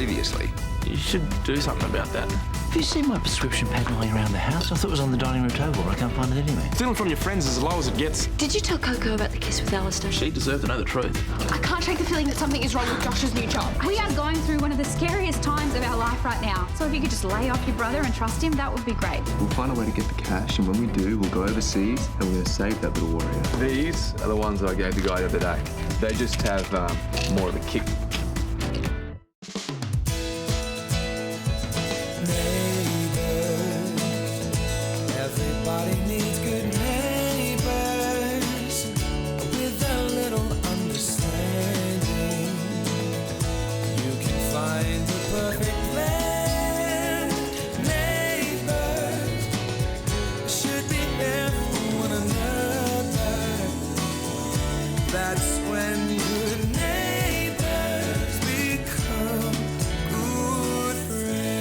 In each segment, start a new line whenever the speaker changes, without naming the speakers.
previously.
You should do something about that.
Have you seen my prescription pad lying around the house? I thought it was on the dining room table. I can't find it anywhere.
Stealing from your friends is as low as it gets.
Did you tell Coco about the kiss with Alistair?
She deserved to know the truth.
I can't shake the feeling that something is wrong with Josh's new job.
We are going through one of the scariest times of our life right now. So if you could just lay off your brother and trust him, that would be great.
We'll find a way to get the cash, and when we do, we'll go overseas and we're going to save that little warrior.
These are the ones that I gave the guy the other day. They just have more of a kick.
Everybody needs good neighbors with a little understanding. You can find the perfect blend. Neighbors should be there for one another. That's when good neighbors become good friends.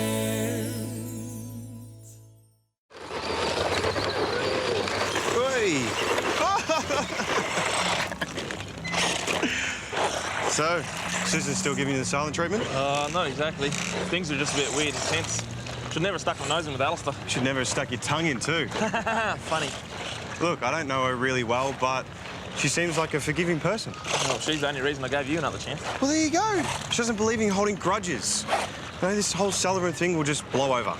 So, Susan's still giving you the silent treatment?
Not exactly. Things are just a bit weird and tense. Should never have stuck my nose in with Alistair.
Should never have stuck your tongue in too.
Funny.
Look, I don't know her really well, but she seems like a forgiving person.
Well, she's the only reason I gave you another chance.
Well, there you go. She doesn't believe in holding grudges. You know, this whole Sullivan thing will just blow over.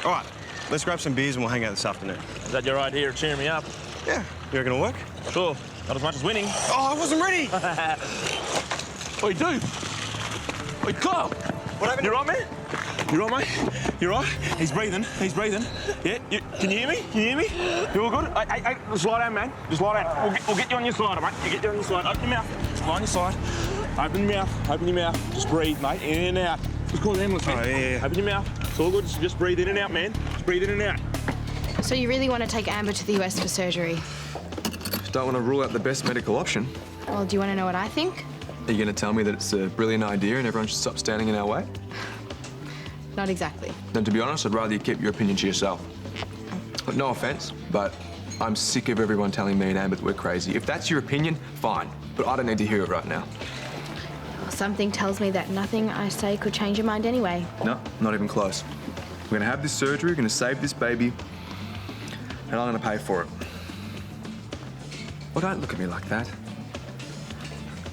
All right, let's grab some beers and we'll hang out this afternoon.
Is that your idea of cheering me up?
Yeah. You reckon it'll work?
Sure. Not as much as winning.
Oh, I wasn't ready!
Oi, dude! Oi, Karl!
What happened?
You right, man? You right, mate? You right? He's breathing. He's breathing. Yeah? Can you hear me? Can you hear me? You all good? Hey, just lie down, man. Just lie down. We'll get you on your side, mate. You get you on your side. Open your mouth. Lie on your side. Open your mouth. Open your mouth. Just breathe, mate. In and out. Just call the ambulance, man.
Oh, yeah.
Open your mouth. It's all good. Just breathe in and out, man. Just breathe in and out.
So you really want to take Amber to the US for surgery?
Don't want to rule out the best medical option.
Well, do you want to know what I think?
Are you going to tell me that it's a brilliant idea and everyone should stop standing in our way?
Not exactly.
Then, to be honest, I'd rather you keep your opinion to yourself. But no offence, but I'm sick of everyone telling me and Amber that we're crazy. If that's your opinion, fine. But I don't need to hear it right now.
Well, something tells me that nothing I say could change your mind anyway.
No, not even close. We're going to have this surgery, we're going to save this baby, and I'm going to pay for it. Well, don't look at me like that.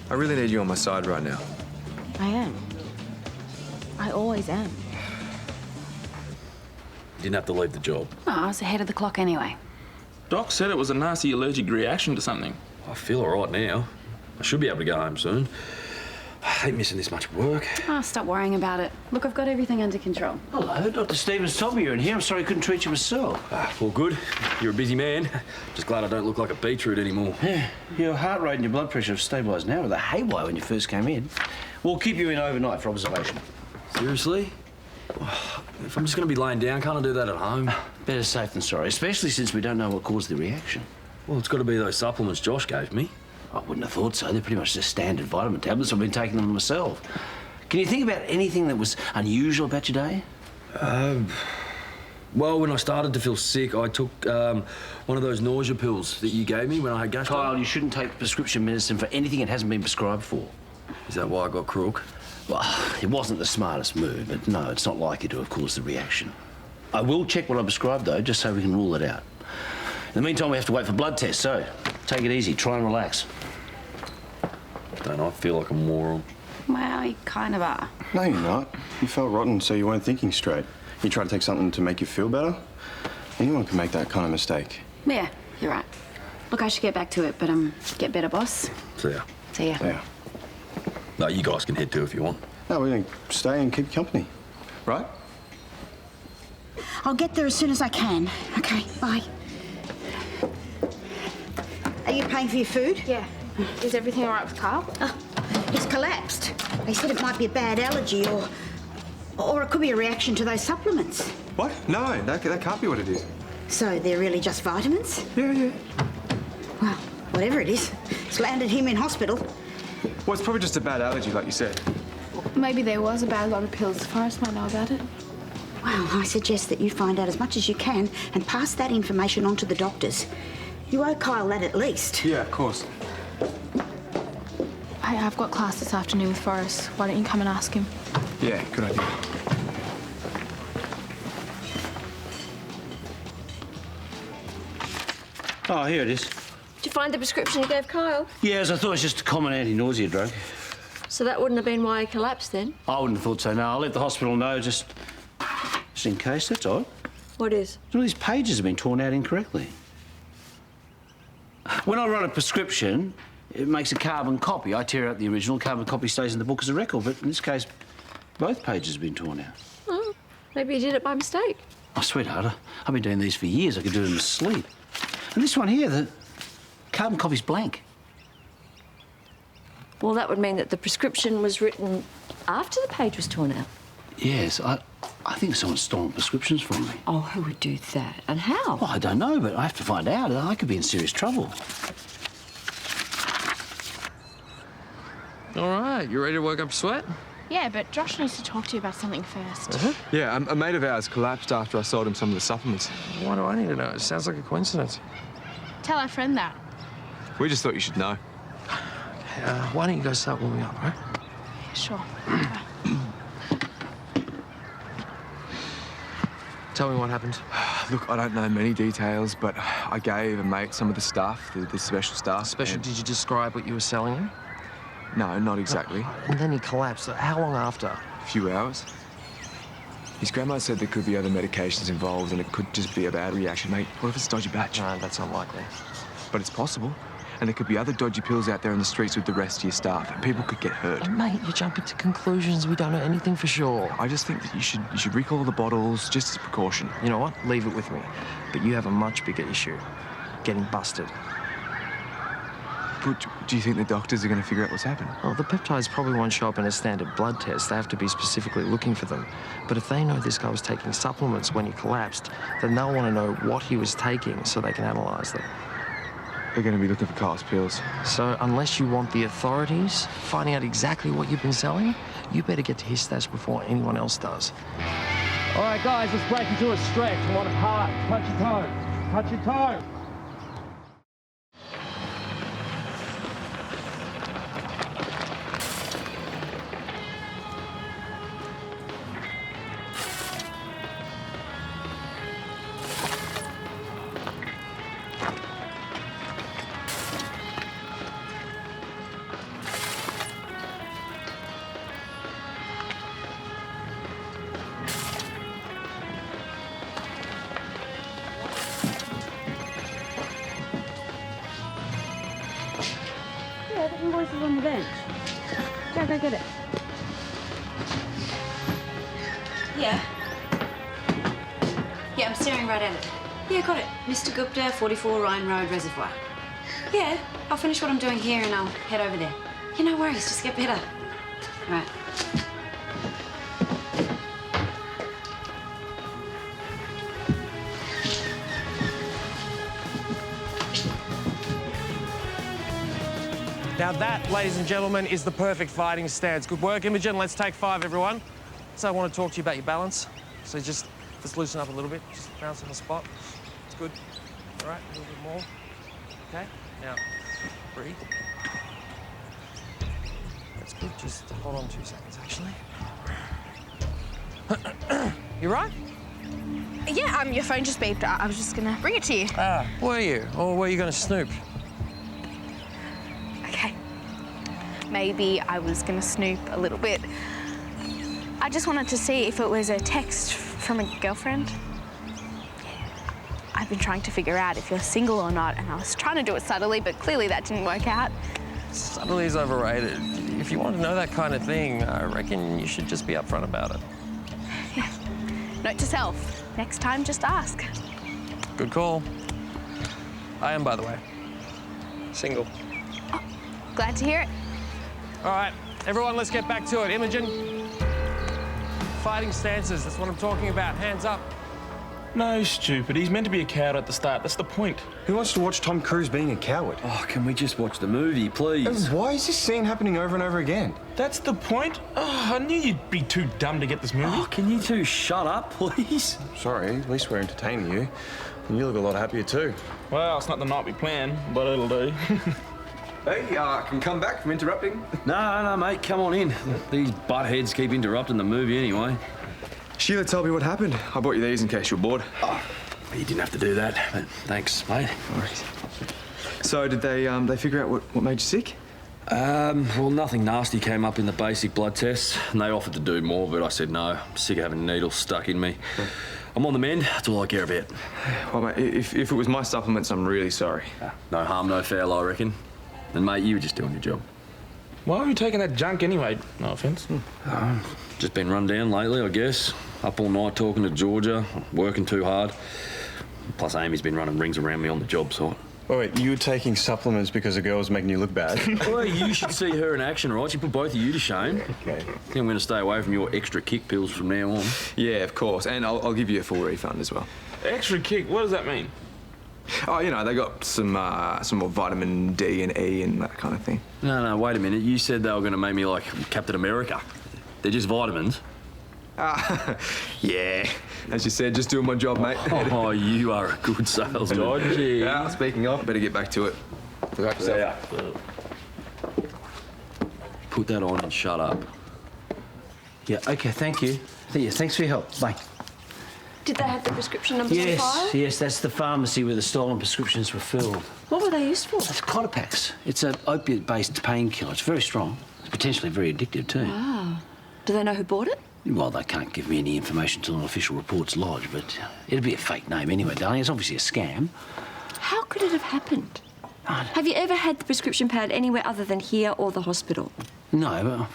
I really need you on my side right now.
I am. I always am.
You didn't have to leave the job.
Oh, I was ahead of the clock anyway.
Doc said it was a nasty allergic reaction to something.
I feel all right now. I should be able to go home soon. I hate missing this much work.
Oh, stop worrying about it. Look, I've got everything under control.
Hello, Dr. Stevens told me you're in here. I'm sorry I couldn't treat you myself. All good. You're a busy man. Just glad I don't look like a beetroot anymore. Yeah, your heart rate and your blood pressure have stabilised now with a haywire when you first came in. We'll keep you in overnight for observation.
Seriously? If I'm just going to be laying down, can't I do that at home?
Better safe than sorry, especially since we don't know what caused the reaction.
Well, it's got to be those supplements Josh gave me.
I wouldn't have thought so. They're pretty much just standard vitamin tablets. I've been taking them myself. Can you think about anything that was unusual about your day?
Well, when I started to feel sick, I took one of those nausea pills that you gave me when I had gastro.
Kyle, you shouldn't take prescription medicine for anything it hasn't been prescribed for.
Is that why I got crook?
Well, it wasn't the smartest move, but no, it's not likely to have caused the reaction. I will check what I prescribed, though, just so we can rule it out. In the meantime, we have to wait for blood tests, so take it easy, try and relax.
Don't I feel like a moron?
Well, you kind of are.
No, you're not. You felt rotten, so you weren't thinking straight. You tried to take something to make you feel better? Anyone can make that kind of mistake.
Yeah, you're right. Look, I should get back to it, but get better, boss.
See ya.
See ya.
Yeah.
No, you guys can head too if you want.
No, we're going to stay and keep you company, right?
I'll get there as soon as I can. Okay, bye. Are you paying for your food?
Yeah. Is everything all right with Karl?
He's collapsed. They said it might be a bad allergy or it could be a reaction to those supplements.
What? No, that can't be what it is.
So they're really just vitamins?
Yeah.
Well, whatever it is, it's landed him in hospital.
Well, it's probably just a bad allergy, like you said.
Maybe there was a bad lot of pills. Forrest might know about it.
Well, I suggest that you find out as much as you can and pass that information on to the doctors. You owe Kyle that at least.
Yeah, of course.
Hey, I've got class this afternoon with Forrest. Why don't you come and ask him?
Yeah, good idea.
Oh, here it is.
Did you find the prescription you gave Kyle?
Yes, I thought it was just a common anti-nausea drug.
So that wouldn't have been why he collapsed then?
I wouldn't have thought so, no. I'll let the hospital know just in case, that's odd.
What is?
All these pages have been torn out incorrectly. When I write a prescription, it makes a carbon copy. I tear out the original, carbon copy stays in the book as a record, but in this case, both pages have been torn out.
Oh, maybe you did it by mistake.
Oh, sweetheart, I've been doing these for years. I could do it in my sleep. And this one here, the carbon copy's blank.
Well, that would mean that the prescription was written after the page was torn out.
Yes, I think someone's stolen prescriptions from me.
Oh, who would do that? And how?
Well, I don't know, but I have to find out. I could be in serious trouble.
All right, you ready to work up a sweat?
Yeah, but Josh needs to talk to you about something first.
Yeah, a mate of ours collapsed after I sold him some of the supplements.
Why do I need to know? It sounds like a coincidence.
Tell our friend that.
We just thought you should know.
Why don't you guys start warming up, right?
Yeah, sure.
Tell me what happened.
Look, I don't know many details, but I gave a mate some of the stuff, the special stuff.
Special? Did you describe what you were selling him?
No, not exactly.
And then he collapsed. How long after?
A few hours. His grandma said there could be other medications involved and it could just be a bad reaction, mate. What if it's a dodgy batch?
No, that's unlikely.
But it's possible. And there could be other dodgy pills out there in the streets with the rest of your staff, and people could get hurt.
Mate, you're jumping to conclusions. We don't know anything for sure.
I just think that you should recall the bottles just as a precaution.
You know what? Leave it with me. But you have a much bigger issue. Getting busted.
But do you think the doctors are going to figure out what's happened?
Well, the peptides probably won't show up in a standard blood test. They have to be specifically looking for them. But if they know this guy was taking supplements when he collapsed, then they'll want to know what he was taking so they can analyse them.
They're going to be looking for Karl's pills.
So unless you want the authorities finding out exactly what you've been selling, you better get to his stash before anyone else does.
All right, guys, let's break into a stretch. I want it hard. Touch your toes. Touch your toes.
Yeah, the invoice is on the bench. Go get it.
Yeah. Yeah, I'm staring right at it. Yeah, got it. Mr. Gupta, 44 Rhine Road Reservoir. Yeah, I'll finish what I'm doing here and I'll head over there. Yeah, no worries, just get better. All right.
Now that, ladies and gentlemen, is the perfect fighting stance. Good work, Imogen. Let's take 5, everyone. So I want to talk to you about your balance. So just loosen up a little bit. Just bounce on the spot. It's good. All right, a little bit more. Okay, now, breathe. That's good. Just hold on 2 seconds, actually. You right?
Yeah, your phone just beeped. I was just gonna bring it to you.
Ah, were you? Or were you gonna snoop?
Okay. Maybe I was gonna snoop a little bit. I just wanted to see if it was a text from a girlfriend. I've been trying to figure out if you're single or not, and I was trying to do it subtly, but clearly that didn't work out.
Subtly is overrated. If you want to know that kind of thing, I reckon you should just be upfront about it.
Yeah. Note to self, next time just ask.
Good call. I am, by the way, single.
Oh, glad to hear it.
All right, everyone, let's get back to it. Imogen, fighting stances, that's what I'm talking about. Hands up.
No, stupid. He's meant to be a coward at the start. That's the point.
Who wants to watch Tom Cruise being a coward?
Oh, can we just watch the movie, please?
Why is this scene happening over and over again?
That's the point? Oh, I knew you'd be too dumb to get this movie.
Oh, can you two shut up, please?
Sorry, at least we're entertaining you. And you look a lot happier too.
Well, it's not the night we planned, but it'll do.
Hey, can come back from interrupting.
No, mate, come on in. These buttheads keep interrupting the movie anyway.
Sheila told me what happened. I bought you these in case you're bored.
Oh, you didn't have to do that, but thanks, mate.
No worries. So, did they figure out what made you sick?
Well, nothing nasty came up in the basic blood tests, and they offered to do more, but I said no. I'm sick of having needles stuck in me. I'm on the mend. That's all I care about.
Well, mate, if it was my supplements, I'm really sorry.
No harm, no foul, I reckon. And, mate, you were just doing your job.
Why are you taking that junk anyway? No offence.
Just been run down lately, I guess. Up all night talking to Georgia, working too hard. Plus, Amy's been running rings around me on the job site.
Wait, you were taking supplements because a girl was making you look bad?
Well, you should see her in action, right? She put both of you to shame.
Okay.
I think I'm going to stay away from your extra kick pills from now on.
Yeah, of course. And I'll give you a full refund as well.
Extra kick? What does that mean?
Oh, you know, they got some more vitamin D and E and that kind of thing.
No, wait a minute. You said they were going to make me like Captain America. They're just vitamins.
Yeah. As you said, just doing my job, mate.
Oh, you are a good salesman.
Dodgy.
Yeah, speaking of, better get back to it. Look after yourself.
Yeah. Put that on and shut up.
Yeah, OK, thank you. Yeah, thanks for your help. Bye.
Did they have the prescription numbers on file?
Yes, that's the pharmacy where the stolen prescriptions were filled.
What were they used for?
It's Clotapax. It's an opiate-based painkiller. It's very strong. It's potentially very addictive, too.
Wow. Do they know who bought it?
Well, they can't give me any information until an official report's lodged, but it'd be a fake name anyway, darling. It's obviously a scam.
How could it have happened? Have you ever had the prescription pad anywhere other than here or the hospital?
No,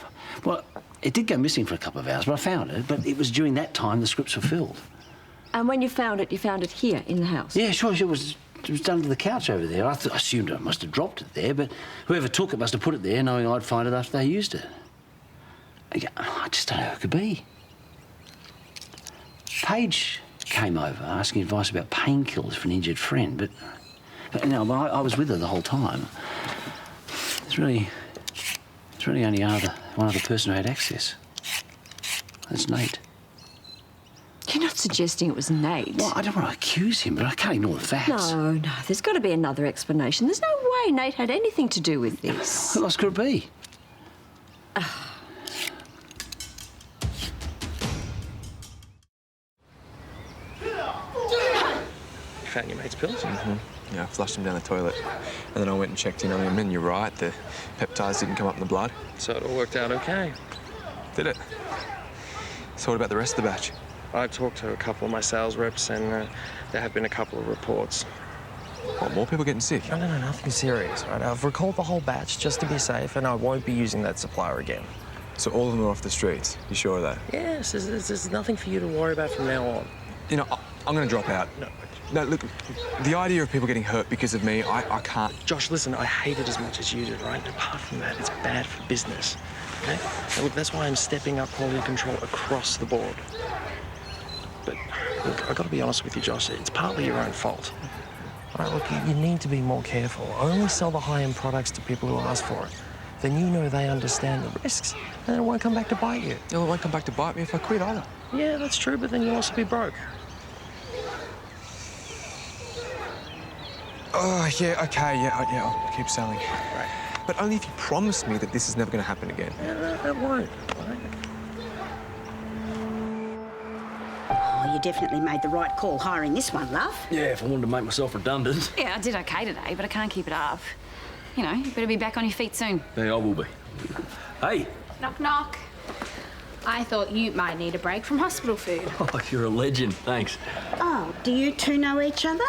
well, it did go missing for a couple of hours, but I found it. But it was during that time the scripts were filled.
And when you found it here in the house?
Yeah, sure. It was under the couch over there. I assumed I must have dropped it there, but whoever took it must have put it there knowing I'd find it after they used it. I just don't know who it could be. Paige came over asking advice about painkillers for an injured friend, but you know, I was with her the whole time. It's really only one other person who had access. That's Nate.
You're not suggesting it was Nate?
Well, I don't want to accuse him, but I can't ignore the facts.
No, there's got to be another explanation. There's no way Nate had anything to do with this.
Who else could it be?
Found your mate's pills?
Mm-hmm. Yeah, I flushed him down the toilet. And then I went and checked in on him, and you're right, the peptides didn't come up in the blood.
So it all worked out okay.
Did it? So what about the rest of the batch?
I've talked to a couple of my sales reps, and there have been a couple of reports.
What, more people getting sick?
No, nothing serious, right? I've recalled the whole batch just to be safe, and I won't be using that supplier again.
So all of them are off the streets? You sure of that?
Yes, there's nothing for you to worry about from now on.
You know, I'm going to drop out. No, look, the idea of people getting hurt because of me, I can't...
Josh, listen, I hate it as much as you do, right? And apart from that, it's bad for business, okay? And look, that's why I'm stepping up quality control across the board. But, look, I've got to be honest with you, Josh, it's partly your own fault. All right, look, you need to be more careful. Only sell the high-end products to people who ask for it. Then you know they understand the risks, and it won't come back to bite you.
Well, it won't come back to bite me if I quit either.
Yeah, that's true, but then you'll also be broke.
Oh, yeah, okay, yeah, I'll keep selling. Right. But only if you promise me that this is never going to happen again.
Yeah, it won't.
Oh, you definitely made the right call hiring this one, love.
Yeah, if I wanted to make myself redundant.
Yeah, I did okay today, but I can't keep it up. You know, you better be back on your feet soon.
Yeah, I will be. Hey.
Knock, knock. I thought you might need a break from hospital food.
Oh, you're a legend. Thanks.
Oh, do you two know each other?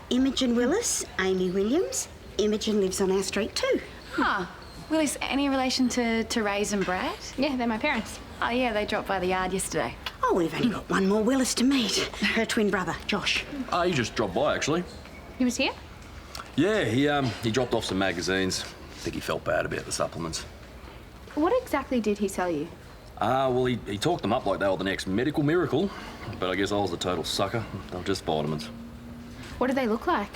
Imogen Willis, Amy Williams. Imogen lives on our street too.
Huh. Willis, any relation to Raze and Brad?
Yeah, they're my parents.
Oh, yeah, they dropped by the yard yesterday.
Oh, we've only got one more Willis to meet. Her twin brother, Josh.
He just dropped by, actually.
He was here?
Yeah, he dropped off some magazines. I think he felt bad about the supplements.
What exactly did he sell you?
Well, he talked them up like they were the next medical miracle, but I guess I was a total sucker. They were just vitamins.
What do they look like?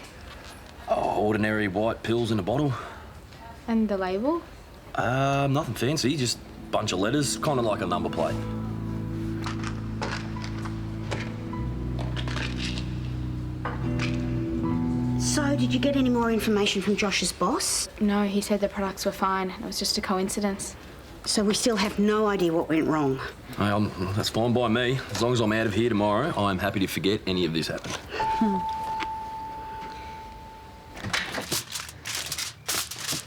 Oh, ordinary white pills in a bottle.
And the label?
Nothing fancy, just a bunch of letters, kind of like a number plate.
So did you get any more information from Josh's boss?
No, he said the products were fine. It was just a coincidence.
So we still have no idea what went wrong.
Hey, that's fine by me. As long as I'm out of here tomorrow, I'm happy to forget any of this happened.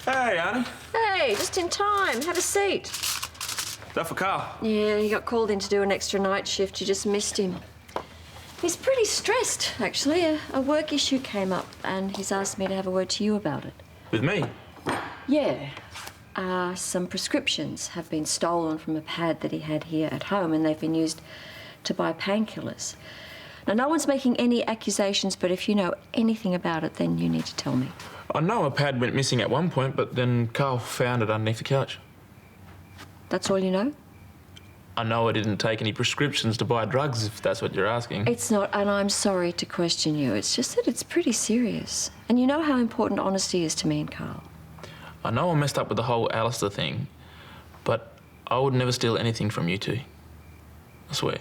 Hey, Arnie.
Hey, just in time. Have a seat.
That for Karl?
Yeah, he got called in to do an extra night shift. You just missed him. He's pretty stressed, actually. A work issue came up, and he's asked me to have a word to you about it.
With me?
Yeah. Some prescriptions have been stolen from a pad that he had here at home, and they've been used to buy painkillers. Now, no one's making any accusations, but if you know anything about it, then you need to tell me.
I know a pad went missing at one point, but then Karl found it underneath the couch.
That's all you know?
I know I didn't take any prescriptions to buy drugs, if that's what you're asking.
It's not, and I'm sorry to question you. It's just that it's pretty serious. And you know how important honesty is to me and Karl.
I know I messed up with the whole Alistair thing, but I would never steal anything from you two. I swear.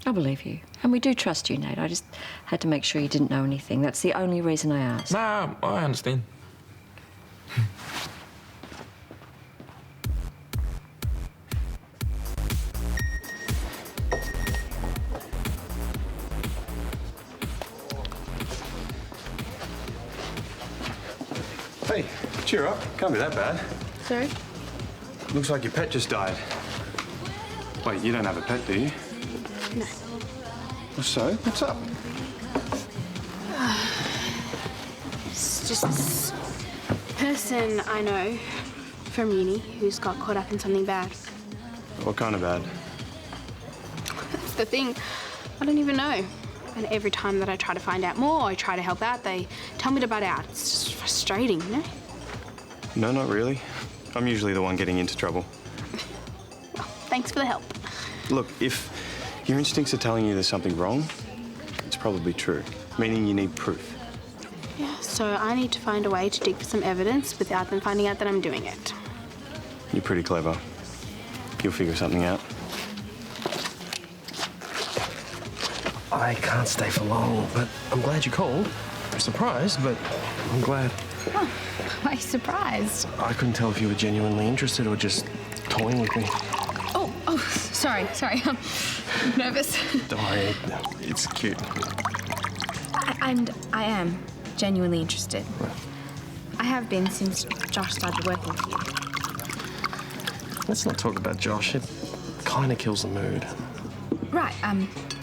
I believe you. And we do trust you, Nate. I just had to make sure you didn't know anything. That's the only reason I asked.
Nah, I understand.
Hey, cheer up. Can't be that bad.
Sorry?
Looks like your pet just died. Wait, you don't have a pet, do you?
No.
So, what's up?
It's just this person I know from uni who's got caught up in something bad.
What kind of bad?
That's the thing. I don't even know. And every time that I try to find out more, I try to help out, they tell me to butt out. It's just frustrating, you know?
No, not really. I'm usually the one getting into trouble.
Well, thanks for the help.
Look, if your instincts are telling you there's something wrong, it's probably true, meaning you need proof.
Yeah, so I need to find a way to dig for some evidence without them finding out that I'm doing it.
You're pretty clever. You'll figure something out.
I can't stay for long, but I'm glad you called. I'm surprised, but I'm glad.
Oh, why are you surprised?
I couldn't tell if you were genuinely interested or just toying with me.
Oh, sorry. I'm nervous.
Don't worry, it's cute.
And I am genuinely interested. I have been since Josh started working with you.
Let's not talk about Josh. It kind of kills the mood.
Right,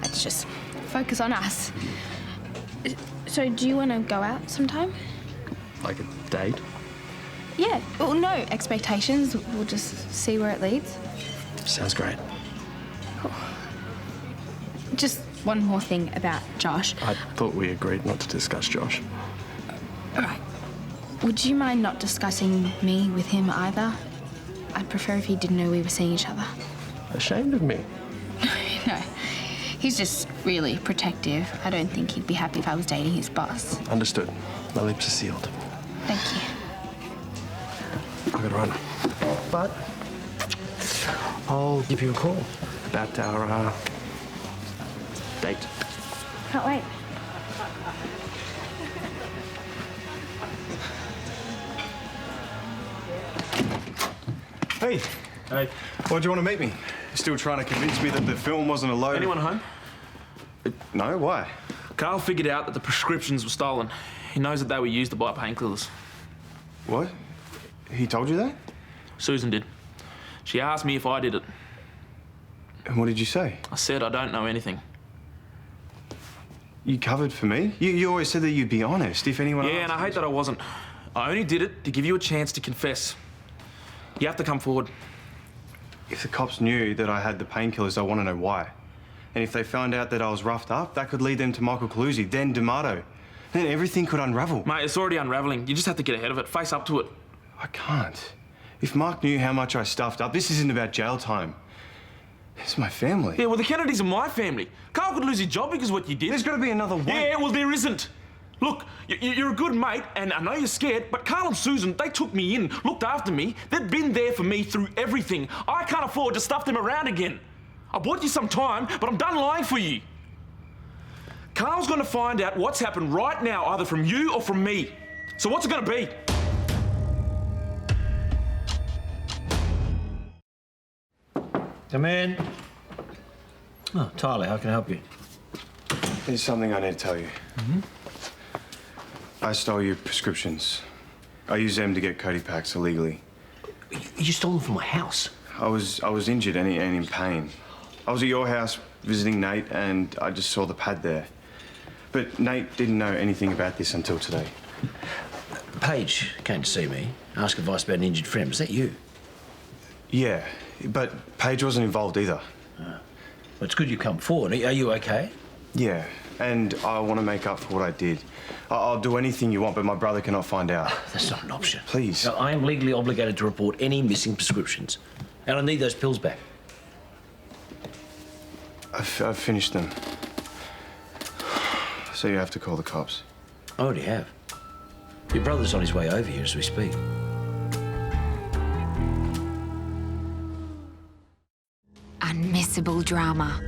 let's just focus on us. So do you want to go out sometime?
Like a date?
Yeah, well, no expectations. We'll just see where it leads.
Sounds great.
Cool. Just one more thing about Josh.
I thought we agreed not to discuss Josh.
All right. Would you mind not discussing me with him either? I'd prefer if he didn't know we were seeing each other.
Ashamed of me?
No. He's just really protective. I don't think he'd be happy if I was dating his boss.
Understood. My lips are sealed.
Thank you.
I gotta run. But I'll give you a call about our date.
Can't wait.
Hey.
Hey.
Why'd you want to meet me? Still trying to convince me that the film wasn't a load?
Anyone home?
No, why?
Karl figured out that the prescriptions were stolen. He knows that they were used to buy painkillers.
What? He told you that?
Susan did. She asked me if I did it.
And what did you say?
I said I don't know anything.
You covered for me? You always said that you'd be honest if anyone
Yeah,
asked.
and I hate that I wasn't. I only did it to give you a chance to confess. You have to come forward.
If the cops knew that I had the painkillers, I want to know why. And if they found out that I was roughed up, that could lead them to Michael Calusi, then D'Amato. Then everything could unravel.
Mate, it's already unraveling. You just have to get ahead of it. Face up to it.
I can't. If Mark knew how much I stuffed up, this isn't about jail time. It's my family.
Yeah, well, the Kennedys are my family. Karl could lose his job because of what you did.
There's got to be another way.
Yeah, well, there isn't. Look, you're a good mate, and I know you're scared, but Karl and Susan, they took me in, looked after me. They've been there for me through everything. I can't afford to stuff them around again. I bought you some time, but I'm done lying for you. Karl's going to find out what's happened right now, either from you or from me. So what's it going to be?
Come in. Oh, Tyler, how can I help you?
There's something I need to tell you.
Mm-hmm.
I stole your prescriptions. I used them to get Cody packs illegally.
You stole them from my house?
I was injured and in pain. I was at your house visiting Nate and I just saw the pad there. But Nate didn't know anything about this until today.
Paige came to see me, ask advice about an injured friend. Was that you?
Yeah, but Paige wasn't involved either.
Well, it's good you come forward. Are you okay?
Yeah, and I want to make up for what I did. I'll do anything you want, but my brother cannot find out.
That's not an option.
Please.
Now, I am legally obligated to report any missing prescriptions. And I need those pills back.
I've finished them. So you have to call the cops.
I already have. Your brother's on his way over here as we speak.
Unmissable drama.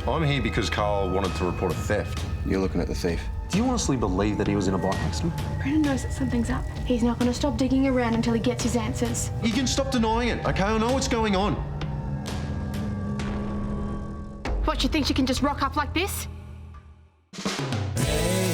I'm here because Karl wanted to report a theft.
You're looking at the thief.
Do you honestly believe that he was in a bike accident?
Brendan knows that something's up. He's not going to stop digging around until he gets his answers.
You can stop denying it, okay? I know what's going on.
What, you think you can just rock up like this?
Hey,